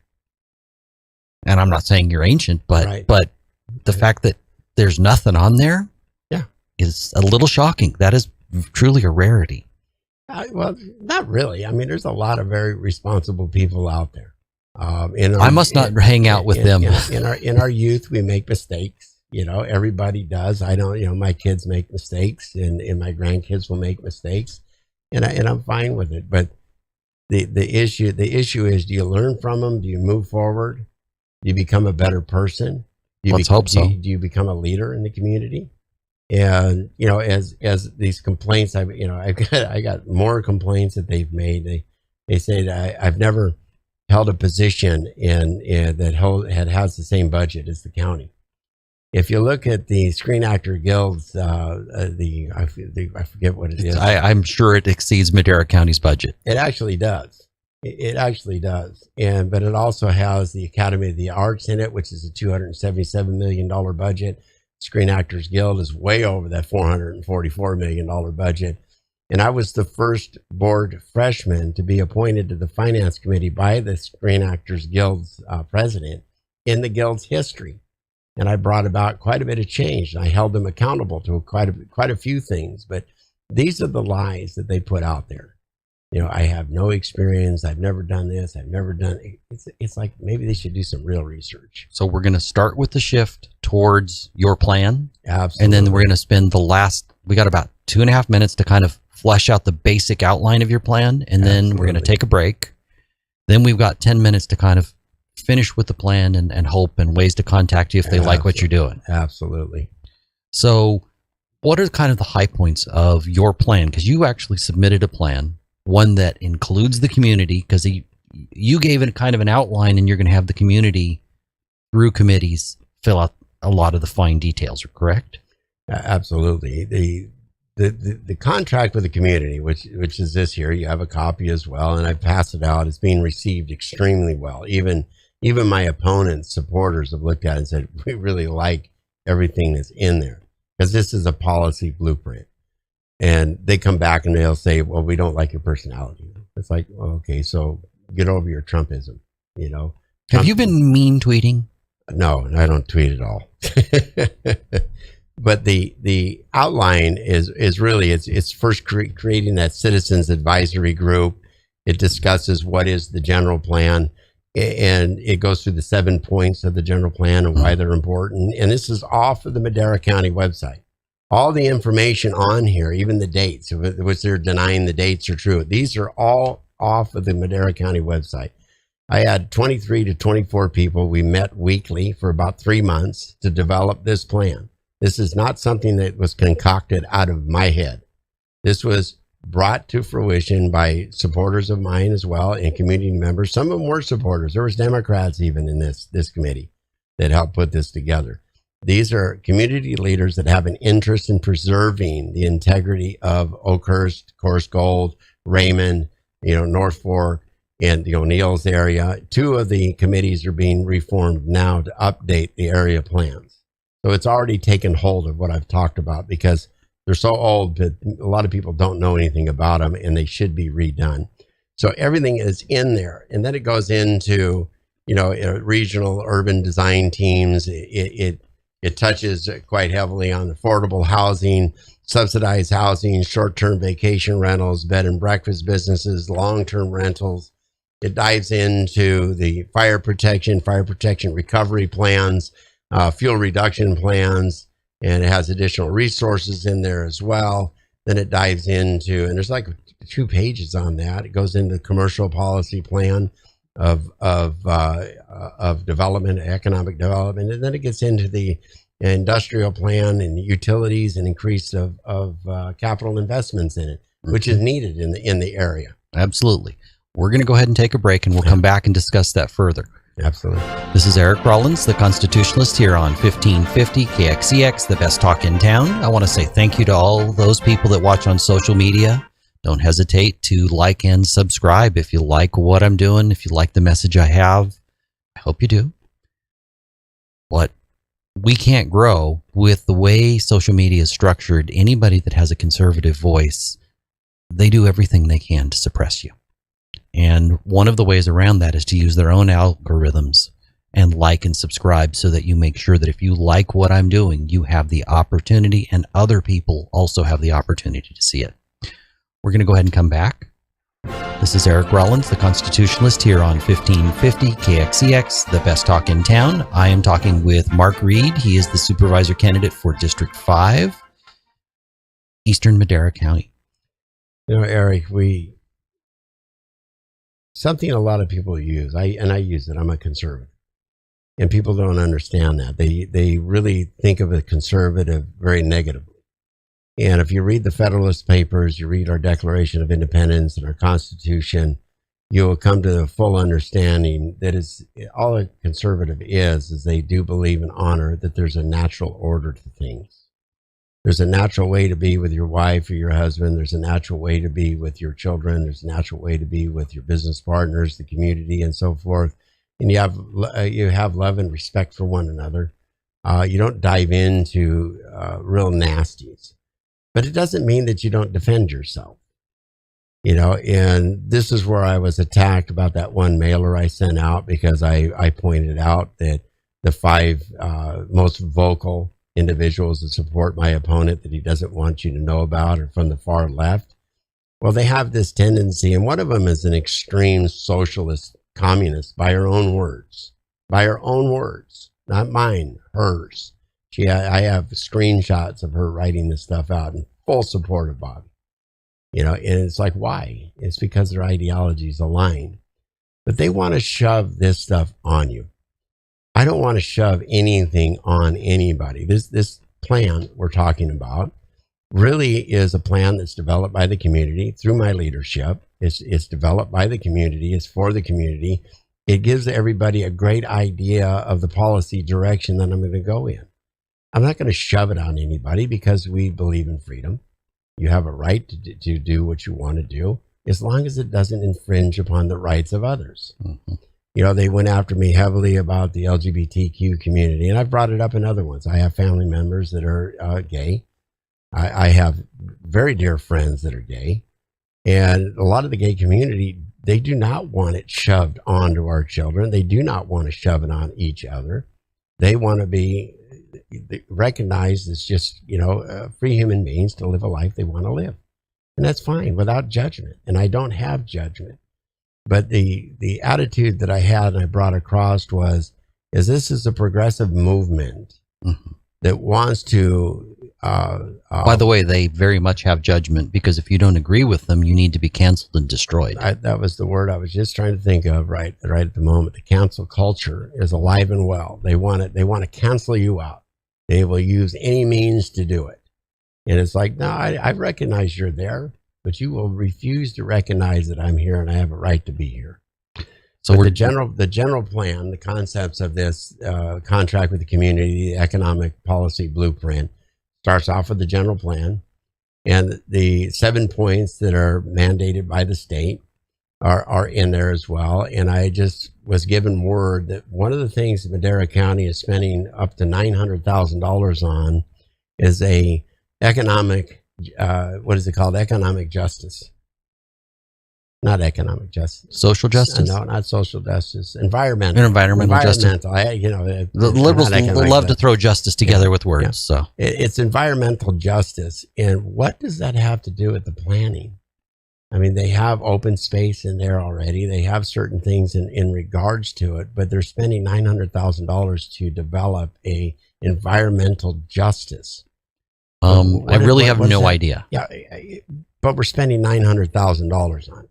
Speaker 2: And I'm not saying you're ancient, but
Speaker 1: right.
Speaker 2: but the fact that there's nothing on there, is a little shocking. That is truly a rarity.
Speaker 1: Well, not really. I mean, there's a lot of very responsible people out there.
Speaker 2: I must not hang out with them.
Speaker 1: In our youth, we make mistakes. You know, everybody does. I don't. You know, my kids make mistakes, and my grandkids will make mistakes, and I'm fine with it. But the issue is, do you learn from them? Do you move forward? Do you become a better person?
Speaker 2: Let's hope so.
Speaker 1: Do you become a leader in the community? And you know, as these complaints, I got more complaints that they've made. They say that I've never held a position that has the same budget as the county. If you look at the Screen Actor Guild's, I forget what it is.
Speaker 2: I'm sure it exceeds Madera County's budget.
Speaker 1: It actually does. It actually does. But it also has the Academy of the Arts in it, which is a $277 million budget. Screen Actors Guild is way over that $444 million budget. And I was the first board freshman to be appointed to the finance committee by the Screen Actors Guild's president in the guild's history. And I brought about quite a bit of change. I held them accountable to quite a few things. But these are the lies that they put out there. You know, I have no experience. I've never done this. I've never done it. It's like maybe they should do some real research.
Speaker 2: So we're going to start with the shift towards your plan.
Speaker 1: Absolutely.
Speaker 2: And then we're going to spend we got about 2.5 minutes to kind of flesh out the basic outline of your plan. And then we're going to take a break. Then we've got 10 minutes to kind of finish with the plan and hope and ways to contact you if they like what you're doing.
Speaker 1: Absolutely.
Speaker 2: So what are kind of the high points of your plan? Because you actually submitted a plan, one that includes the community, because you gave it kind of an outline, and you're going to have the community through committees fill out a lot of the fine details, correct?
Speaker 1: Absolutely. The contract with the community, which is this here, you have a copy as well, and I passed it out. It's being received extremely well. Even my opponents, supporters have looked at it and said, we really like everything that's in there, because this is a policy blueprint. And they come back and they'll say, well, we don't like your personality. It's like, well, okay, so get over your Trumpism, you know.
Speaker 2: Have you been mean tweeting?
Speaker 1: No, I don't tweet at all. But the outline is really, it's first creating that citizens advisory group. It discusses what is the general plan, and it goes through the 7 points of the general plan and why they're important. And this is off of the Madera County website. All the information on here, even the dates, which they're denying the dates are true, these are all off of the Madera County website. I had 23 to 24 people. We met weekly for about 3 months to develop this plan. This is not something that was concocted out of my head. This was brought to fruition by supporters of mine as well, and community members. Some of them were supporters. There was Democrats even in this committee that helped put this together. These are community leaders that have an interest in preserving the integrity of Oakhurst, Coarse Gold, Raymond, North Fork, and the O'Neill's area. 2 of the committees are being reformed now to update the area plans. So it's already taken hold of what I've talked about, because they're so old that a lot of people don't know anything about them, and they should be redone. So everything is in there. And then it goes into, regional urban design teams. It touches quite heavily on affordable housing, subsidized housing, short-term vacation rentals, bed and breakfast businesses, long-term rentals. It dives into the fire protection recovery plans, fuel reduction plans, and it has additional resources in there as well. Then it dives into, and there's like 2 pages on that. It goes into the commercial policy plan of development, economic development, and then it gets into the industrial plan and utilities and increase of capital investments in it, which is needed in the area.
Speaker 2: Absolutely. We're going to go ahead and take a break, and we'll come back and discuss that further.
Speaker 1: Absolutely.
Speaker 2: This is Eric Rollins, the Constitutionalist, here on 1550 KXCX, the best talk in town. I want to say thank you to all those people that watch on social media. Don't hesitate to like and subscribe if you like what I'm doing, if you like the message I have. I hope you do. But we can't grow with the way social media is structured. Anybody that has a conservative voice, they do everything they can to suppress you. And one of the ways around that is to use their own algorithms and like and subscribe so that you make sure that if you like what I'm doing, you have the opportunity and other people also have the opportunity to see it. We're going to go ahead and come back. This is Eric Rollins, the Constitutionalist, here on 1550 KXCX, the best talk in town. I am talking with Mark Reed. He is the supervisor candidate for District 5, Eastern Madera County.
Speaker 1: You know, Eric, something a lot of people use, I use it, I'm a conservative. And people don't understand that. They really think of a conservative very negatively. And if you read the Federalist Papers, you read our Declaration of Independence and our Constitution, you will come to the full understanding that is all a conservative is they do believe and honor that there's a natural order to things. There's a natural way to be with your wife or your husband. There's a natural way to be with your children. There's a natural way to be with your business partners, the community, and so forth. And you have love and respect for one another. You don't dive into real nasties. But it doesn't mean that you don't defend yourself. You know, and this is where I was attacked about that one mailer I sent out because I pointed out that the 5 most vocal individuals that support my opponent that he doesn't want you to know about are from the far left. Well, they have this tendency, and one of them is an extreme socialist communist by her own words, not mine, hers. I have screenshots of her writing this stuff out in full support of Bobby. You know, and it's like, why? It's because their ideologies align. But they want to shove this stuff on you. I don't want to shove anything on anybody. This plan we're talking about really is a plan that's developed by the community through my leadership. It's developed by the community. It's for the community. It gives everybody a great idea of the policy direction that I'm going to go in. I'm not going to shove it on anybody because we believe in freedom. You have a right to do what you want to do as long as it doesn't infringe upon the rights of others. Mm-hmm. You know, they went after me heavily about the LGBTQ community, and I've brought it up in other ones. I have family members that are gay. I have very dear friends that are gay. And a lot of the gay community, they do not want it shoved onto our children. They do not want to shove it on each other. They want to be recognized as just, free human beings to live a life they want to live. And that's fine without judgment. And I don't have judgment. But the attitude that I had and I brought across this is a progressive movement mm-hmm. that wants to...
Speaker 2: By the way, they very much have judgment because if you don't agree with them, you need to be canceled and destroyed.
Speaker 1: That was the word I was just trying to think of right at the moment. The cancel culture is alive and well. They want to cancel you out. They will use any means to do it. And it's like, no, I recognize you're there, but you will refuse to recognize that I'm here and I have a right to be here. So the general plan, the concepts of this contract with the community, the economic policy blueprint, starts off with the general plan, and the 7 points that are mandated by the state are in there as well. And I just was given word that one of the things that Madera County is spending up to $900,000 on is a economic, economic justice. Not economic justice.
Speaker 2: Social justice?
Speaker 1: No, not social justice. Environmental
Speaker 2: justice.
Speaker 1: The
Speaker 2: liberals love to throw justice together with words. Yeah. So
Speaker 1: it's environmental justice. And what does that have to do with the planning? I mean, they have open space in there already. They have certain things in regards to it, but they're spending $900,000 to develop a environmental justice.
Speaker 2: I really have no idea.
Speaker 1: Yeah, but we're spending $900,000 on it.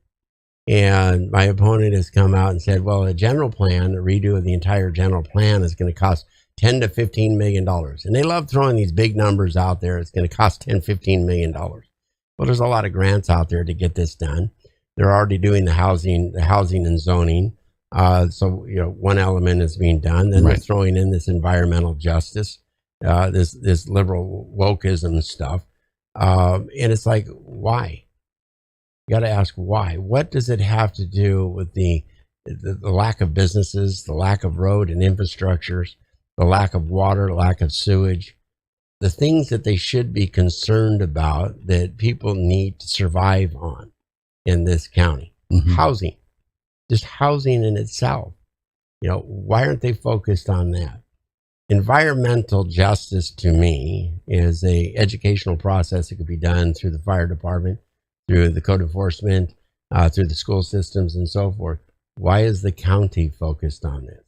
Speaker 1: And my opponent has come out and said, well, a general plan, a redo of the entire general plan is going to cost $10 to $15 million. And they love throwing these big numbers out there. It's going to cost $10, $15 million. Well, there's a lot of grants out there to get this done. They're already doing the housing and zoning. So, one element is being done. Then they're throwing in this environmental justice, this liberal wokeism stuff. And it's like, why? You got to ask why. What does it have to do with the lack of businesses, the lack of road and infrastructures, the lack of water, lack of sewage, the things that they should be concerned about that people need to survive on in this county? Housing, just housing in itself. Why aren't they focused on that? Environmental justice to me is a educational process that could be done through the fire department, through the code enforcement, through the school systems and so forth. Why is the county focused on this?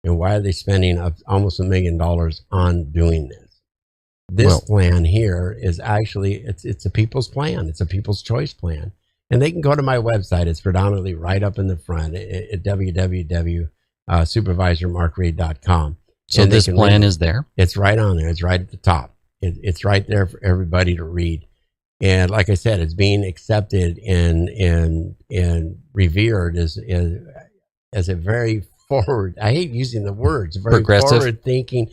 Speaker 1: And why are they spending almost $1 million on doing this? This plan here is actually, it's a people's plan. It's a people's choice plan. And they can go to my website. It's predominantly right up in the front at www.supervisormarkreed.com.
Speaker 2: So this plan is there?
Speaker 1: It's right on there. It's right at the top. It's right there for everybody to read. And like I said, it's being accepted and revered as a very forward, I hate using the words, very
Speaker 2: progressive,
Speaker 1: forward thinking.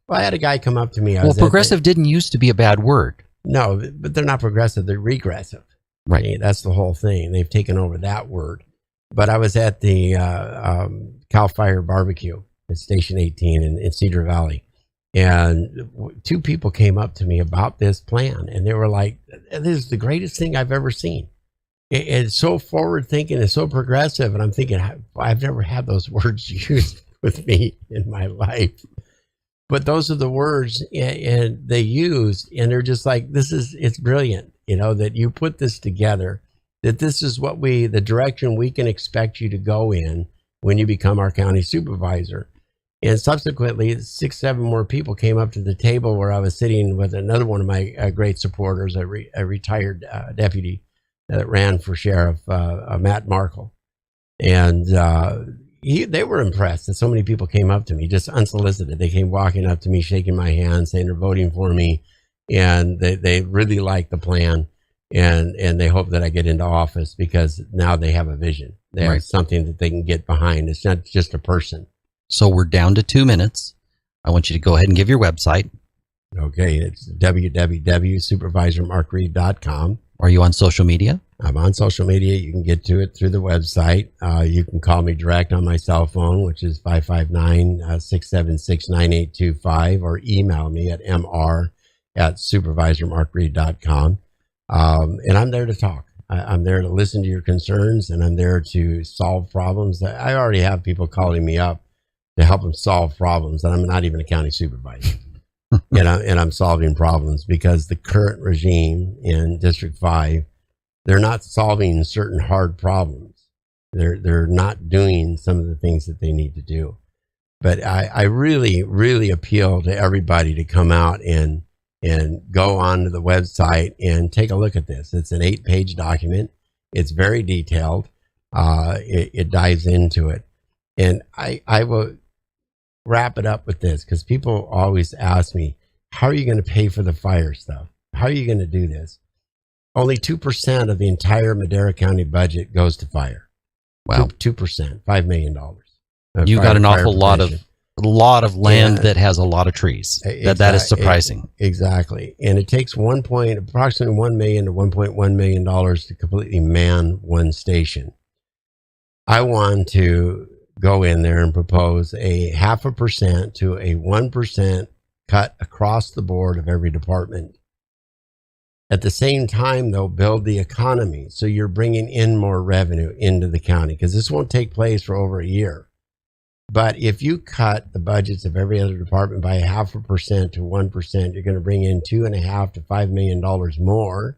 Speaker 1: Well, I had a guy come up to me.
Speaker 2: Progressive didn't used to be a bad word.
Speaker 1: No, but they're not progressive. They're regressive.
Speaker 2: Right.
Speaker 1: I mean, that's the whole thing. They've taken over that word. But I was at the Cal Fire Barbecue at Station 18 in Cedar Valley. And two people came up to me about this plan. And they were like, this is the greatest thing I've ever seen. It's so forward thinking and so progressive. And I'm thinking, I've never had those words used with me in my life. But those are the words and they used, and they're just like, it's brilliant, that you put this together, that this is the direction we can expect you to go in when you become our county supervisor. And subsequently, 6-7 more people came up to the table where I was sitting with another one of my great supporters, a retired deputy that ran for sheriff, Matt Markle. And they were impressed that so many people came up to me, just unsolicited. They came walking up to me, shaking my hand, saying they're voting for me. And they really like the plan. And they hope that I get into office because now they have a vision. They have something that they can get behind. It's not just a person.
Speaker 2: So we're down to 2 minutes. I want you to go ahead and give your website.
Speaker 1: Okay, it's www.supervisormarkreed.com.
Speaker 2: Are you on social media?
Speaker 1: I'm on social media. You can get to it through the website. You can call me direct on my cell phone, which is 559-676-9825, or email me at mr@supervisormarkreed.com. And I'm there to talk. I'm there to listen to your concerns, and I'm there to solve problems. I already have people calling me up to help them solve problems, and I'm not even a county supervisor. and I'm solving problems because the current regime in District 5, they're not solving certain hard problems. They're not doing some of the things that they need to do. But I really, really appeal to everybody to come out and go onto the website and take a look at this. It's an 8-page document. It's very detailed. It dives into it. And I will wrap it up with this, because people always ask me, how are you going to pay for the fire stuff? How are you going to do this? Only 2% of the entire Madera County budget goes to fire. Wow. 2%, $5 million.
Speaker 2: You got an awful lot of land that has a lot of trees. That is surprising.
Speaker 1: Exactly. And it takes approximately $1 million to $1.1 million to completely man one station. I want to go in there and propose a 0.5% to a 1% cut across the board of every department. At the same time, though, build the economy so you're bringing in more revenue into the county, because this won't take place for over a year. But if you cut the budgets of every other department by 0.5% to 1%, you're going to bring in $2.5 to $5 million more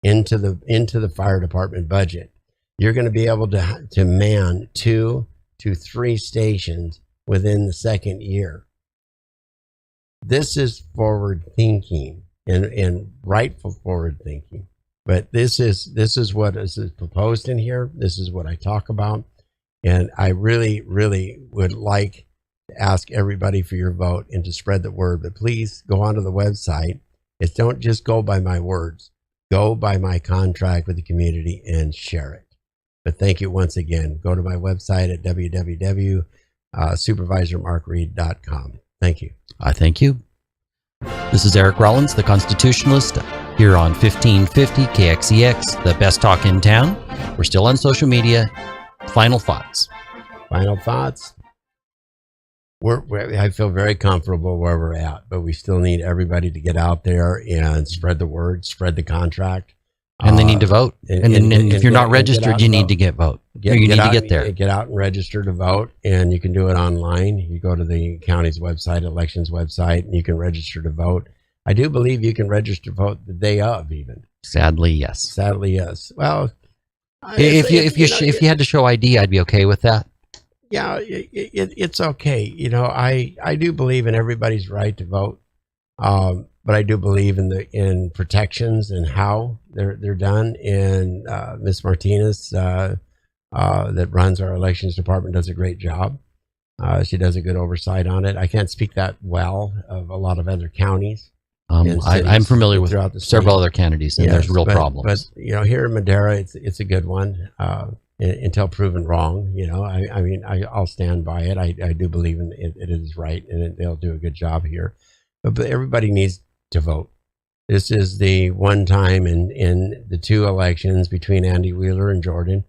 Speaker 1: into the fire department budget. You're going to be able to man 2 to 3 stations within the second year. This is forward thinking and rightful forward thinking. But this is what is proposed in here. This is what I talk about. And I really, really would like to ask everybody for your vote and to spread the word. But please go onto the website. Don't just go by my words. Go by my contract with the community and share it. But thank you once again. Go to my website at www.supervisormarkreed.com. Thank you.
Speaker 2: I thank you. This is Eric Rollins, the Constitutionalist, here on 1550 KXEX, the best talk in town. We're still on social media. Final thoughts.
Speaker 1: Final thoughts. I feel very comfortable where we're at, but we still need everybody to get out there and spread the word, spread the contract.
Speaker 2: And they need to vote. And if you're not registered, you need to get vote. You need to get there.
Speaker 1: Get out and register to vote, and you can do it online. You go to the county's website, elections website, and you can register to vote. I do believe you can register to vote the day of, even.
Speaker 2: Sadly, yes.
Speaker 1: Sadly, yes. Well,
Speaker 2: if you had to show ID, I'd be okay with that.
Speaker 1: Yeah, it's okay. You know, I do believe in everybody's right to vote. But I do believe in protections and how they're done. And Ms. Martinez, that runs our elections department, does a great job. She does a good oversight on it. I can't speak that well of a lot of other counties.
Speaker 2: I'm familiar with several other counties, and there's real problems.
Speaker 1: But you know, here in Madera, it's a good one until proven wrong. You know, I mean, I'll stand by it. I do believe in it. It is right, and they'll do a good job here. But everybody needs to vote. This is the one time in the 2 elections between Andy Wheeler and Jordan.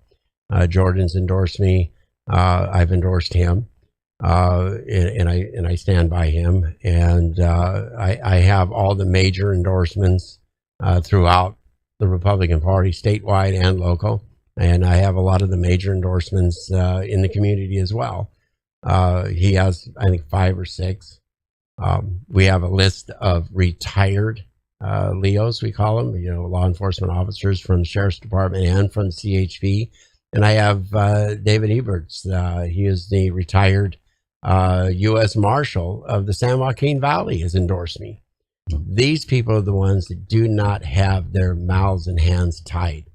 Speaker 1: Jordan's endorsed me. I've endorsed him, and I stand by him. And I have all the major endorsements throughout the Republican Party, statewide and local. And I have a lot of the major endorsements in the community as well. He has, I think, 5 or 6. We have a list of retired LEOs, we call them, you know, law enforcement officers from the Sheriff's Department and from the CHP. And I have David Eberts. He is the retired U.S. Marshal of the San Joaquin Valley, has endorsed me. These people are the ones that do not have their mouths and hands tied,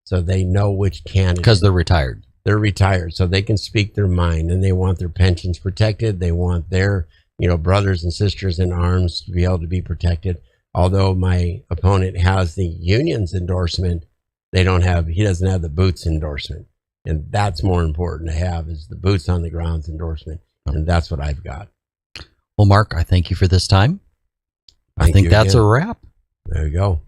Speaker 1: so they know which candidate.
Speaker 2: Because they're retired.
Speaker 1: They're retired, so they can speak their mind, and they want their pensions protected. They want their brothers and sisters in arms to be able to be protected. Although my opponent has the union's endorsement, he doesn't have the boots endorsement. And that's more important to have, is the boots on the ground's endorsement. And that's what I've got.
Speaker 2: Well, Mark, I thank you for this time. I think that's a wrap.
Speaker 1: There you go.